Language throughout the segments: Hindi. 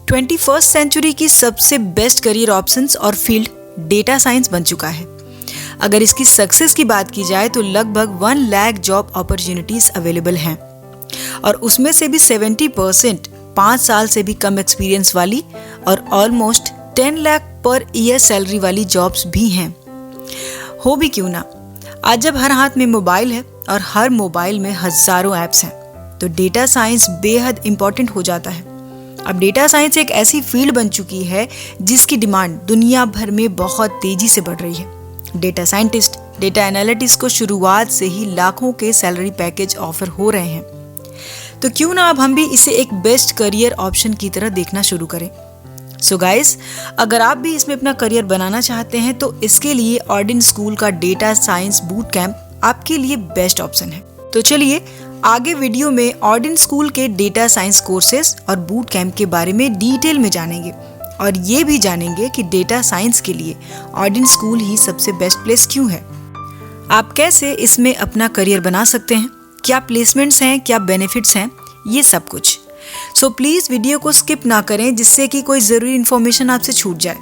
21st सेंचुरी की सबसे बेस्ट करियर ऑप्शंस और फील्ड डेटा साइंस बन चुका है। अगर इसकी सक्सेस की बात की जाए तो लगभग 1 लाख जॉब अपॉर्चुनिटीज अवेलेबल हैं और उसमें से भी 70% 5 साल से भी कम एक्सपीरियंस वाली और almost 10 lakh per year salary वाली जॉब्स भी हैं। हो भी क्यों ना, आज जब हर हाथ में मोबाइल है और हर मोबाइल में हजारों ऐप्स हैं तो डेटा साइंस बेहद इंपॉर्टेंट हो जाता है। अब डेटा साइंस एक ऐसी फील्ड बन चुकी है जिसकी डिमांड दुनिया भर में बहुत तेजी से बढ़ रही है। डेटा साइंटिस्ट, डेटा एनालिटिस्ट को शुरुआत से ही लाखों के सैलरी पैकेज ऑफर हो रहे हैं, तो क्यों ना अब हम भी इसे एक बेस्ट करियर ऑप्शन की तरह देखना शुरू करें। सो गाइस, अगर आप भी इसमें अपना करियर बनाना चाहते हैं तो इसके लिए ऑर्डिन स्कूल का डेटा साइंस बूट कैंप आपके लिए बेस्ट ऑप्शन है। तो चलिए आगे वीडियो में ऑर्डिन स्कूल के डेटा साइंस कोर्सेज और बूट कैंप के बारे में डिटेल में जानेंगे और ये भी जानेंगे कि डेटा साइंस के लिए ऑर्डिन स्कूल ही सबसे बेस्ट प्लेस क्यों है। आप कैसे इसमें अपना करियर बना सकते हैं, क्या प्लेसमेंट्स हैं, क्या बेनिफिट्स हैं, ये सब कुछ। सो प्लीज वीडियो को स्किप ना करें जिससे कि कोई जरूरी इंफॉर्मेशन आपसे छूट जाए।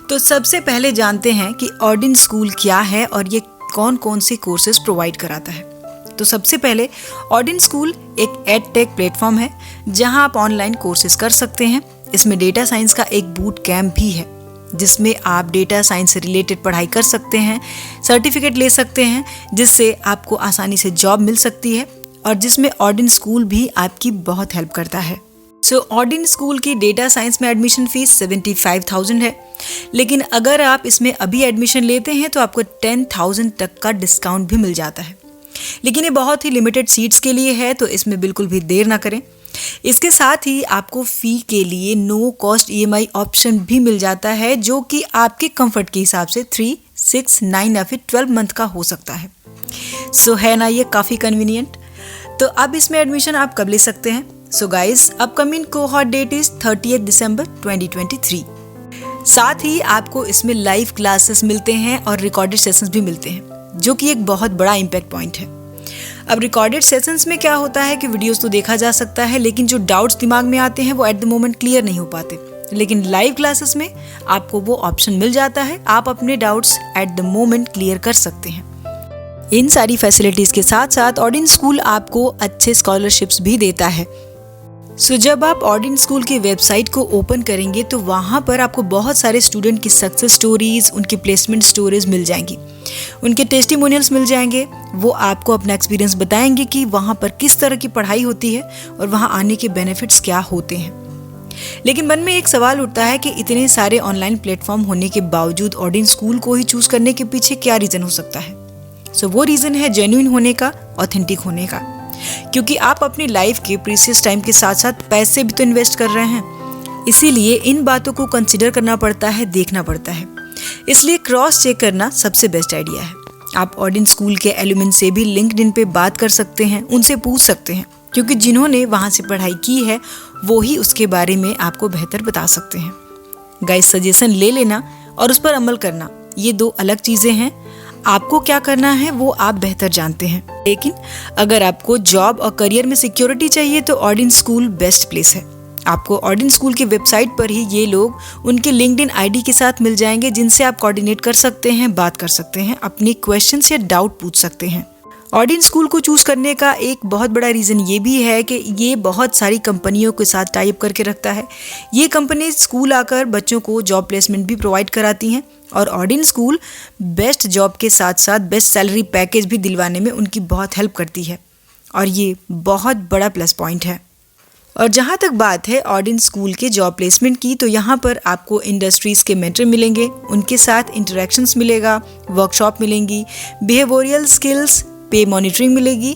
तो सबसे पहले जानते हैं कि ऑर्डिन स्कूल क्या है और ये कौन कौन से कोर्सेज प्रोवाइड कराता है। तो सबसे पहले ऑर्डिन स्कूल एक एडटेक प्लेटफॉर्म है जहां आप ऑनलाइन कोर्सेज कर सकते हैं। इसमें डेटा साइंस का एक बूट कैंप भी है जिसमें आप डेटा साइंस से रिलेटेड पढ़ाई कर सकते हैं, सर्टिफिकेट ले सकते हैं जिससे आपको आसानी से जॉब मिल सकती है और जिसमें ऑर्डिन स्कूल भी आपकी बहुत हेल्प करता है। सो ऑर्डिन स्कूल की डेटा साइंस में एडमिशन फीस 75,000 है, लेकिन अगर आप इसमें अभी एडमिशन लेते हैं तो आपको 10,000 तक का डिस्काउंट भी मिल जाता है। लेकिन ये बहुत ही लिमिटेड सीट्स के लिए है, तो इसमें बिल्कुल भी देर ना करें। इसके साथ ही आपको फी के लिए नो कॉस्ट EMI ऑप्शन भी मिल जाता है जो कि आपके कंफर्ट के हिसाब से 3, 6, 9 या फिर 12 मंथ का हो सकता है। सो है ना ये काफ़ी कन्वीनियंट। तो अब इसमें एडमिशन आप कब ले सकते हैं। So guys, upcoming cohort date is 30 December 2023। साथ ही आपको इसमें लाइव क्लासेस मिलते हैं और रिकॉर्डेड सेशंस भी मिलते हैं जो कि एक बहुत बड़ा इम्पैक्ट पॉइंट है। अब रिकॉर्डेड सेशंस में क्या होता है कि वीडियोस तो देखा जा सकता है लेकिन जो डाउट्स दिमाग में आते हैं वो एट द मोमेंट क्लियर नहीं हो पाते, लेकिन लाइव क्लासेस में आपको वो ऑप्शन मिल जाता है, आप अपने doubts at the moment clear कर सकते हैं। इन सारी फैसिलिटीज के साथ साथ ऑर्डिन स्कूल आपको अच्छे स्कॉलरशिप्स भी देता है। सो जब आप ऑर्डिन स्कूल की वेबसाइट को ओपन करेंगे तो वहाँ पर आपको बहुत सारे स्टूडेंट की सक्सेस स्टोरीज, उनकी प्लेसमेंट स्टोरीज मिल जाएंगी, उनके टेस्टिमोनियल्स मिल जाएंगे। वो आपको अपना एक्सपीरियंस बताएंगे कि वहाँ पर किस तरह की पढ़ाई होती है और वहाँ आने के बेनिफिट्स क्या होते हैं। लेकिन मन में एक सवाल उठता है कि इतने सारे ऑनलाइन प्लेटफॉर्म होने के बावजूद ऑर्डिन स्कूल को ही चूज करने के पीछे क्या रीजन हो सकता है। सो वो रीजन है जेन्युइन होने का, ऑथेंटिक होने का, क्योंकि आप अपनी लाइफ के प्रीशियस टाइम के साथ साथ पैसे भी तो इन्वेस्ट कर रहे हैं, इसीलिए इन बातों को कंसिडर करना पड़ता है, देखना पड़ता है। इसलिए क्रॉस चेक करना सबसे बेस्ट आइडिया है। आप ऑर्डिन स्कूल के एलिमेंट से भी लिंक्डइन पे बात कर सकते हैं, उनसे पूछ सकते हैं, क्योंकि जिन्होंने वहाँ से पढ़ाई की है वो ही उसके बारे में आपको बेहतर बता सकते हैं। गाइस, सजेशन ले लेना और उस पर अमल करना ये 2 अलग चीजें हैं। आपको क्या करना है वो आप बेहतर जानते हैं, लेकिन अगर आपको जॉब और करियर में सिक्योरिटी चाहिए तो ऑर्डिन स्कूल बेस्ट प्लेस है। आपको ऑर्डिन स्कूल की वेबसाइट पर ही ये लोग उनके लिंक्डइन आईडी के साथ मिल जाएंगे जिनसे आप कोऑर्डिनेट कर सकते हैं, बात कर सकते हैं, अपनी क्वेश्चंस या डाउट पूछ सकते हैं। ऑर्डिन स्कूल को चूज करने का एक बहुत बड़ा रीजन ये भी है कि ये बहुत सारी कंपनियों के साथ टाई अप करके रखता है। ये कंपनी स्कूल आकर बच्चों को जॉब प्लेसमेंट भी प्रोवाइड कराती हैं और ऑर्डिन स्कूल बेस्ट जॉब के साथ साथ बेस्ट सैलरी पैकेज भी दिलवाने में उनकी बहुत हेल्प करती है और ये बहुत बड़ा प्लस पॉइंट है। और जहाँ तक बात है ऑर्डिन स्कूल के जॉब प्लेसमेंट की, तो यहाँ पर आपको इंडस्ट्रीज़ के मेंटर मिलेंगे, उनके साथ इंटरेक्शंस मिलेगा, वर्कशॉप मिलेंगी, बिहेवियरल स्किल्स, पे मॉनिटरिंग मिलेगी,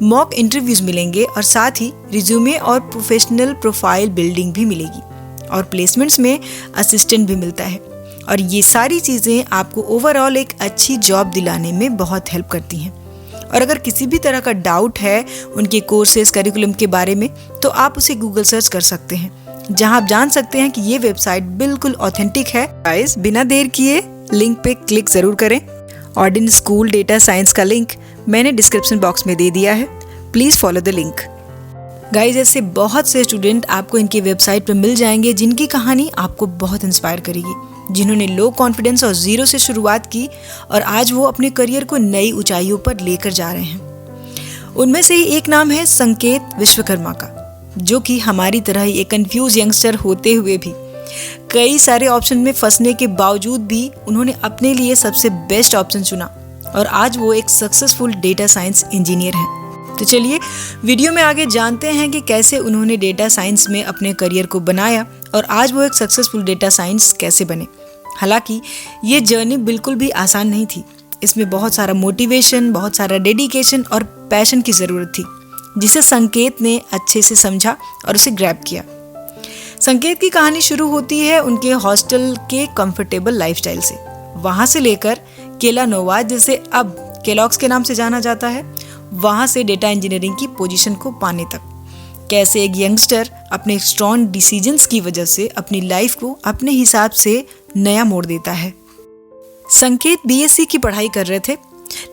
मॉक इंटरव्यूज़ मिलेंगे और साथ ही रिज्यूमे और प्रोफेशनल प्रोफाइल बिल्डिंग भी मिलेगी और प्लेसमेंट्स में असिस्टेंट भी मिलता है। और ये सारी चीज़ें आपको ओवरऑल एक अच्छी जॉब दिलाने में बहुत हेल्प करती हैं। और अगर किसी भी तरह का डाउट है उनके कोर्सेज, करिकुलम के बारे में, तो आप उसे गूगल सर्च कर सकते हैं, जहां आप जान सकते हैं कि ये वेबसाइट बिल्कुल ऑथेंटिक है। गाइस, बिना देर किए लिंक पे क्लिक जरूर करें। ऑर्डिन स्कूल डेटा साइंस का लिंक मैंने डिस्क्रिप्शन बॉक्स में दे दिया है, please follow the link. Guys, ऐसे बहुत से स्टूडेंट आपको इनकी वेबसाइट पर मिल जाएंगे जिनकी कहानी आपको बहुत इंस्पायर करेगी, जिन्होंने लो कॉन्फिडेंस और जीरो से शुरुआत की और आज वो अपने करियर को नई ऊंचाइयों पर लेकर जा रहे हैं। उनमें से ही एक नाम है संकेत विश्वकर्मा का, जो कि हमारी तरह ही एक कंफ्यूज यंगस्टर होते हुए भी कई सारे ऑप्शन में फंसने के बावजूद भी उन्होंने अपने लिए सबसे बेस्ट ऑप्शन चुना और आज वो एक सक्सेसफुल डेटा साइंस इंजीनियर हैं। तो चलिए वीडियो में आगे जानते हैं कि कैसे उन्होंने डेटा साइंस में अपने करियर को बनाया और आज वो एक सक्सेसफुल डेटा साइंस कैसे बने। हालांकि ये जर्नी बिल्कुल भी आसान नहीं थी। इसमें बहुत सारा मोटिवेशन, बहुत सारा डेडिकेशन और पैशन की ज़रूरत थी, जिसे संकेत ने अच्छे से समझा और उसे ग्रैब किया। संकेत की कहानी शुरू होती है उनके हॉस्टल के कंफर्टेबल लाइफस्टाइल से। वहाँ से लेकर केला नोवा, जिसे अब केलॉग्स के नाम से जाना जाता है, वहाँ से डेटा इंजीनियरिंग की पोजीशन को पाने तक कैसे एक यंगस्टर अपने स्ट्रॉन्ग डिसीजंस की वजह से अपनी लाइफ को अपने हिसाब से नया मोड़ देता है। संकेत बीएससी की पढ़ाई कर रहे थे,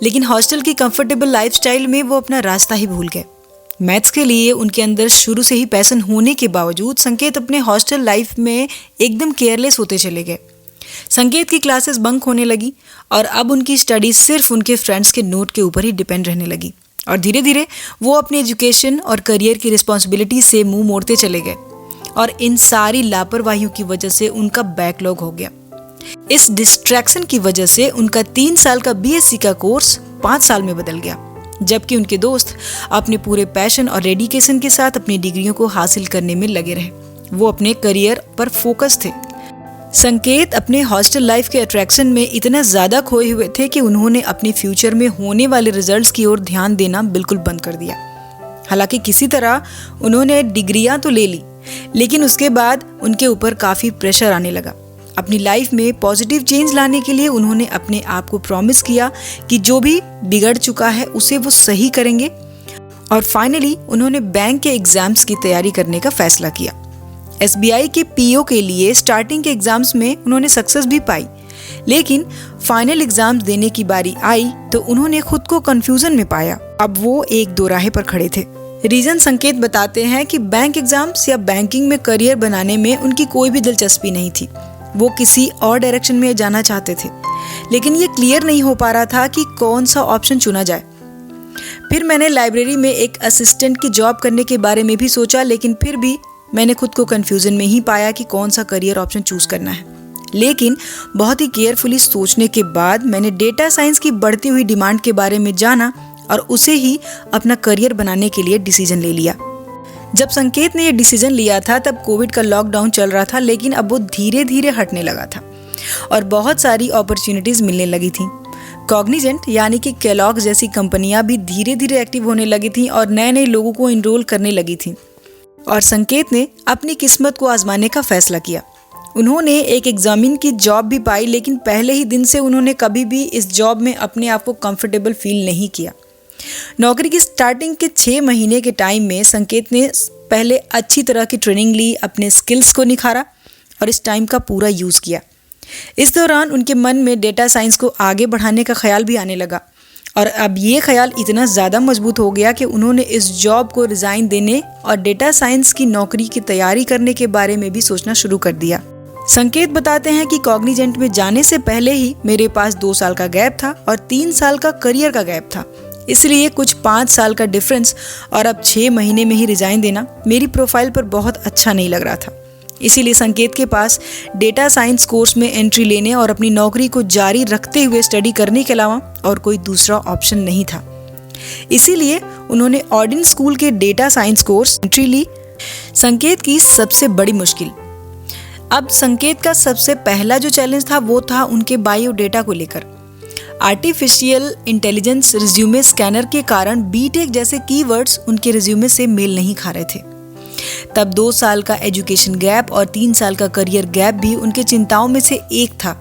लेकिन हॉस्टल की कंफर्टेबल लाइफस्टाइल में वो अपना रास्ता ही भूल गए। मैथ्स के लिए उनके अंदर शुरू से ही पैशन होने के बावजूद संकेत अपने हॉस्टल लाइफ में एकदम केयरलेस होते चले गए। संकेत की क्लासेस बंक होने लगी और अब उनकी स्टडी सिर्फ उनके फ्रेंड्स के नोट के ऊपर ही डिपेंड रहने लगी और धीरे धीरे वो अपने एजुकेशन और करियर की रिस्पॉन्सिबिलिटी से मुंह मोड़ते चले गए और इन सारी लापरवाहियों की वजह से उनका बैकलॉग हो गया। इस डिस्ट्रैक्शन की वजह से उनका 3 साल का बीएससी का कोर्स 5 साल में बदल गया, जबकि उनके दोस्त अपने पूरे पैशन और डेडिकेशन के साथ अपनी डिग्रियों को हासिल करने में लगे रहे। वो अपने करियर पर फोकस थे। संकेत अपने हॉस्टल लाइफ के अट्रैक्शन में इतना ज़्यादा खोए हुए थे कि उन्होंने अपने फ्यूचर में होने वाले रिजल्ट्स की ओर ध्यान देना बिल्कुल बंद कर दिया। हालांकि किसी तरह उन्होंने डिग्रियां तो ले ली, लेकिन उसके बाद उनके ऊपर काफ़ी प्रेशर आने लगा। अपनी लाइफ में पॉजिटिव चेंज लाने के लिए उन्होंने अपने आप को प्रॉमिस किया कि जो भी बिगड़ चुका है उसे वो सही करेंगे और फाइनली उन्होंने बैंक के एग्ज़ाम्स की तैयारी करने का फैसला किया। एसबीआई के पीओ के लिए स्टार्टिंग के एग्जाम्स में उन्होंने सक्सेस भी पाई, लेकिन फाइनल एग्जाम्स देने की बारी आई तो उन्होंने खुद को कंफ्यूजन में पाया। अब वो एक दोराहे पर खड़े थे। रीजन संकेत बताते हैं कि बैंक एग्जाम्स या बैंकिंग में करियर बनाने में उनकी कोई भी दिलचस्पी नहीं थी। वो किसी और डायरेक्शन में जाना चाहते थे, लेकिन ये क्लियर नहीं हो पा रहा था कि कौन सा ऑप्शन चुना जाए। फिर मैंने लाइब्रेरी में एक असिस्टेंट की जॉब करने के बारे में भी सोचा, लेकिन फिर भी मैंने खुद को कंफ्यूजन में ही पाया कि कौन सा करियर ऑप्शन चूज करना है। लेकिन बहुत ही केयरफुली सोचने के बाद मैंने डेटा साइंस की बढ़ती हुई डिमांड के बारे में जाना और उसे ही अपना करियर बनाने के लिए डिसीजन ले लिया। जब संकेत ने यह डिसीजन लिया था तब कोविड का लॉकडाउन चल रहा था, लेकिन अब वो धीरे धीरे हटने लगा था और बहुत सारी अपॉर्चुनिटीज मिलने लगी थी। कॉग्निजेंट यानी कि केलॉग्स जैसी कंपनियां भी धीरे धीरे एक्टिव होने लगी थी और नए नए लोगों को इनरोल करने लगी थी और संकेत ने अपनी किस्मत को आजमाने का फैसला किया। उन्होंने एक एग्जामिन की जॉब भी पाई, लेकिन पहले ही दिन से उन्होंने कभी भी इस जॉब में अपने आप को कंफर्टेबल फील नहीं किया। नौकरी की स्टार्टिंग के 6 महीने के टाइम में संकेत ने पहले अच्छी तरह की ट्रेनिंग ली, अपने स्किल्स को निखारा और इस टाइम का पूरा यूज़ किया। इस दौरान उनके मन में डेटा साइंस को आगे बढ़ाने का ख्याल भी आने लगा और अब ये ख्याल इतना ज़्यादा मजबूत हो गया कि उन्होंने इस जॉब को रिज़ाइन देने और डेटा साइंस की नौकरी की तैयारी करने के बारे में भी सोचना शुरू कर दिया। संकेत बताते हैं कि कॉग्निजेंट में जाने से पहले ही मेरे पास 2 साल का गैप था और 3 साल का करियर का गैप था, इसलिए कुछ 5 साल का डिफरेंस और अब 6 महीने में ही रिज़ाइन देना मेरी प्रोफाइल पर बहुत अच्छा नहीं लग रहा था। इसीलिए संकेत के पास डेटा साइंस कोर्स में एंट्री लेने और अपनी नौकरी को जारी रखते हुए स्टडी करने के अलावा और कोई दूसरा ऑप्शन नहीं था। इसीलिए उन्होंने ऑर्डिन स्कूल के डेटा साइंस कोर्स एंट्री ली। संकेत की सबसे बड़ी मुश्किल, अब संकेत का सबसे पहला जो चैलेंज था वो था उनके बायोडेटा को लेकर। आर्टिफिशियल इंटेलिजेंस रिज्यूमे स्कैनर के कारण बीटेक जैसे कीवर्ड्स उनके रिज्यूमे से मेल नहीं खा रहे थे। तब 2 साल का एजुकेशन गैप और 3 साल का करियर गैप भी उनके चिंताओं में से एक था।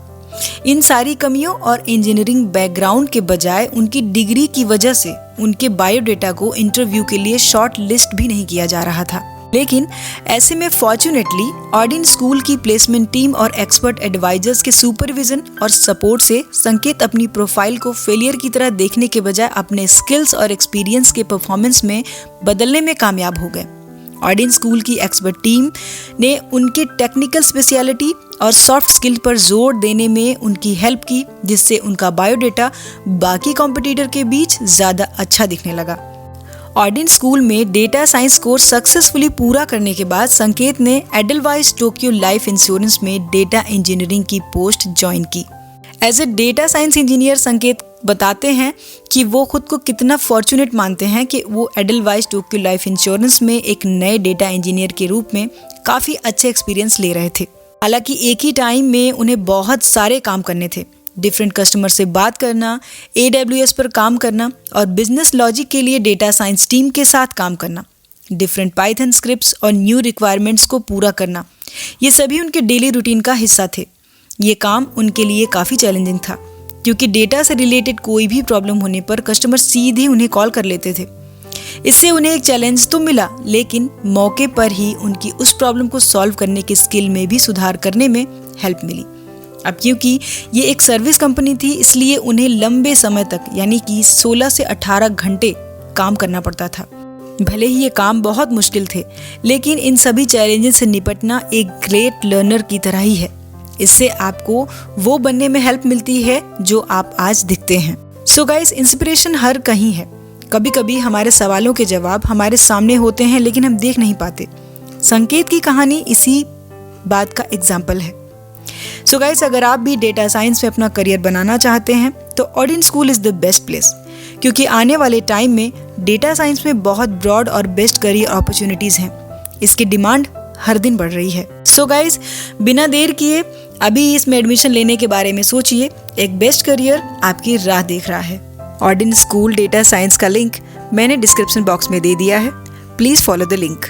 इन सारी कमियों और इंजीनियरिंग बैकग्राउंड के बजाय उनकी डिग्री की वजह से उनके बायोडेटा को इंटरव्यू के लिए शॉर्ट लिस्ट भी नहीं किया जा रहा था। लेकिन ऐसे में फॉर्चुनेटली ऑर्डिन स्कूल की प्लेसमेंट टीम और एक्सपर्ट एडवाइजर्स के सुपरविजन और सपोर्ट से संकेत अपनी प्रोफाइल को फेलियर की तरह देखने के बजाय अपने स्किल्स और एक्सपीरियंस के परफॉर्मेंस में बदलने में कामयाब हो गए। ऑडिन स्कूल की एक्सपर्ट टीम ने उनके टेक्निकल स्पेशलिटी और सॉफ्ट स्किल पर जोर देने में उनकी हेल्प की, जिससे उनका बायोडेटा बाकी कॉम्पिटिटर के बीच ज़्यादा अच्छा दिखने लगा। ऑडिन स्कूल में डेटा साइंस कोर्स सक्सेसफुली पूरा करने के बाद संकेत ने एडलवाइस टोक्यो लाइफ इंश्योरेंस में डेटा इंजीनियरिंग की पोस्ट ज्वाइन की। As a data science engineer Sanket बताते हैं कि वो खुद को कितना फॉर्चुनेट मानते हैं कि वो एडलवाइस टोक्यो लाइफ इंश्योरेंस में एक नए डेटा इंजीनियर के रूप में काफ़ी अच्छे एक्सपीरियंस ले रहे थे। हालांकि एक ही टाइम में उन्हें बहुत सारे काम करने थे। डिफरेंट कस्टमर से बात करना, AWS पर काम करना और बिजनेस लॉजिक के लिए डेटा साइंस टीम के साथ काम करना, डिफरेंट पाइथन स्क्रिप्ट्स और न्यू रिक्वायरमेंट्स को पूरा करना, ये सभी उनके डेली रूटीन का हिस्सा थे। ये काम उनके लिए काफ़ी चैलेंजिंग था, क्योंकि डेटा से रिलेटेड कोई भी प्रॉब्लम होने पर कस्टमर सीधे उन्हें कॉल कर लेते थे। इससे उन्हें एक चैलेंज तो मिला, लेकिन मौके पर ही उनकी उस प्रॉब्लम को सॉल्व करने की स्किल में भी सुधार करने में हेल्प मिली। अब क्योंकि ये एक सर्विस कंपनी थी, इसलिए उन्हें लंबे समय तक यानी कि 16 से 18 घंटे काम करना पड़ता था। भले ही ये काम बहुत मुश्किल थे, लेकिन इन सभी चैलेंजेस से निपटना एक ग्रेट लर्नर की तरह ही है। इससे आपको वो बनने में हेल्प मिलती है जो आप आज दिखते हैं। सो गाइस, इंस्पिरेशन हर कहीं है। कभी कभी हमारे सवालों के जवाब हमारे सामने होते हैं, लेकिन हम देख नहीं पाते। संकेत की कहानी इसी बात का एग्जाम्पल है। सो गाइस, अगर आप भी डेटा साइंस में अपना करियर बनाना चाहते हैं तो ऑडिन school is the best place, क्योंकि आने वाले टाइम में डेटा साइंस में बहुत ब्रॉड और बेस्ट करियर अपॉर्चुनिटीज़ हैं। इसकी डिमांड हर दिन बढ़ रही है। सो गाइस, बिना देर किए अभी इसमें एडमिशन लेने के बारे में सोचिए। एक बेस्ट करियर आपकी राह देख रहा है। ऑडिन स्कूल डेटा साइंस का लिंक मैंने डिस्क्रिप्शन बॉक्स में दे दिया है। Please follow the link.